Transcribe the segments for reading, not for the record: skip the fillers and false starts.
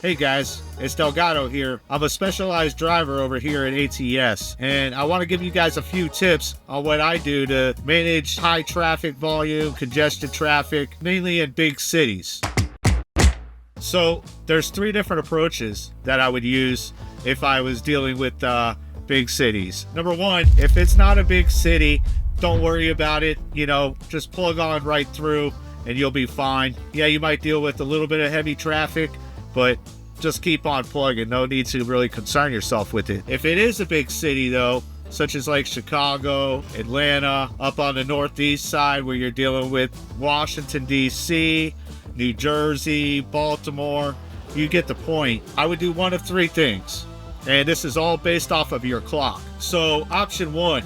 Hey guys, it's Delgado here. I'm a specialized driver over here at ATS, and I want to give you guys a few tips on what I do to manage high traffic volume, congested traffic, mainly in big cities. So there's three different approaches that I would use if I was dealing with big cities. Number one, if it's not a big city, don't worry about it. Just plug on right through and you'll be fine. Yeah, you might deal with a little bit of heavy traffic, but just keep on plugging. No need to really concern yourself with it. If it is a big city though, such as like Chicago, Atlanta, up on the northeast side where you're dealing with Washington, D.C., New Jersey, Baltimore, you get the point. I would do one of three things, and this is all based off of your clock. So option one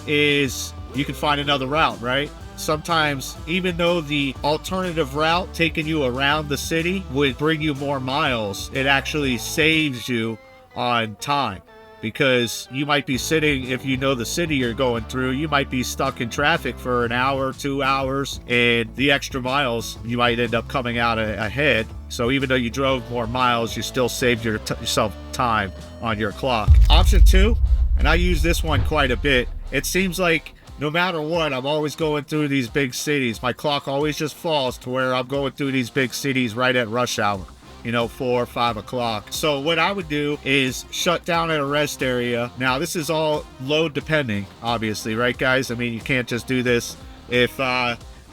is you can find another route, right? Sometimes, even though the alternative route taking you around the city would bring you more miles, it actually saves you on time, because you might be sitting, if you know the city you're going through, you might be stuck in traffic for an hour, 2 hours, and the extra miles, you might end up coming out ahead. So even though you drove more miles, you still saved yourself time on your clock. Option two, and I use this one quite a bit, it seems like no matter what, I'm always going through these big cities. My clock always just falls to where I'm going through these big cities right at rush hour, 4 or 5 o'clock. So what I would do is shut down at a rest area. Now, this is all load depending, obviously, right, guys? I mean, you can't just do this if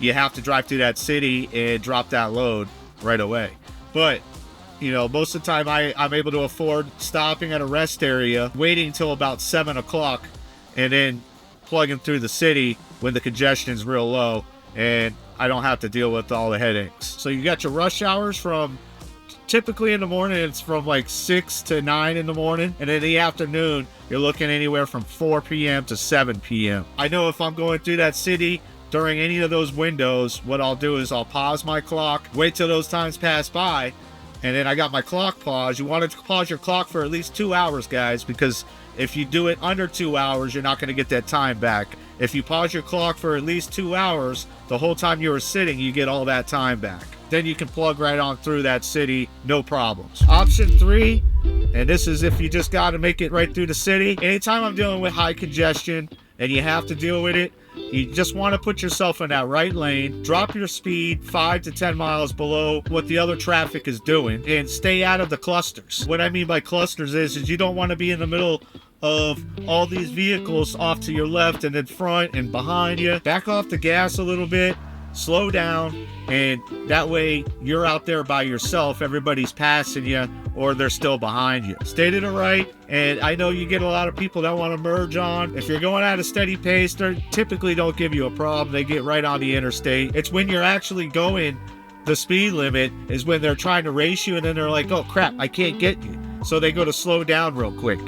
you have to drive through that city and drop that load right away. But most of the time I'm able to afford stopping at a rest area, waiting until about 7 o'clock, and then plugging through the city when the congestion is real low and I don't have to deal with all the headaches. So you got your rush hours from, typically in the morning, it's from like 6 to 9 in the morning. And in the afternoon, you're looking anywhere from 4 p.m. to 7 p.m. I know if I'm going through that city during any of those windows, what I'll do is I'll pause my clock, wait till those times pass by, and then I got my clock paused. You want to pause your clock for at least 2 hours, guys, because if you do it under 2 hours, you're not going to get that time back. If you pause your clock for at least 2 hours, the whole time you were sitting, you get all that time back. Then you can plug right on through that city, no problems. Option three, and this is if you just got to make it right through the city. Anytime I'm dealing with high congestion and you have to deal with it, you just want to put yourself in that right lane, drop your speed 5 to 10 miles below what the other traffic is doing, and stay out of the clusters. What I mean by clusters is you don't want to be in the middle of all these vehicles off to your left and in front and behind you. Back off the gas a little bit, slow down, and that way you're out there by yourself. Everybody's passing you or they're still behind you. Stay to the right, and I know you get a lot of people that want to merge on. If you're going at a steady pace, they typically don't give you a problem. They get right on the interstate. It's when you're actually going the speed limit is when they're trying to race you, and then they're like, oh crap, I can't get you. So they go to slow down real quick.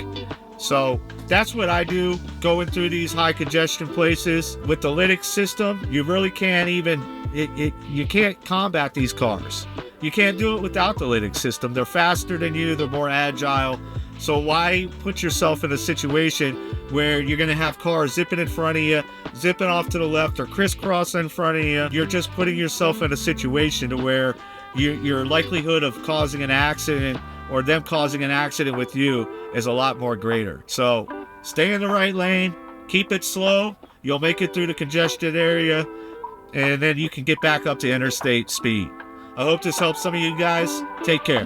So that's what I do going through these high congestion places. With the Linux system, you really can't you can't combat these cars. You can't do it without the Linux system. They're faster than you, they're more agile. So why put yourself in a situation where you're going to have cars zipping in front of you, zipping off to the left, or crisscrossing in front of you? You're just putting yourself in a situation to where your likelihood of causing an accident or them causing an accident with you is a lot more greater. So stay in the right lane, keep it slow, you'll make it through the congested area, and then you can get back up to interstate speed. I hope this helps some of you guys. Take care.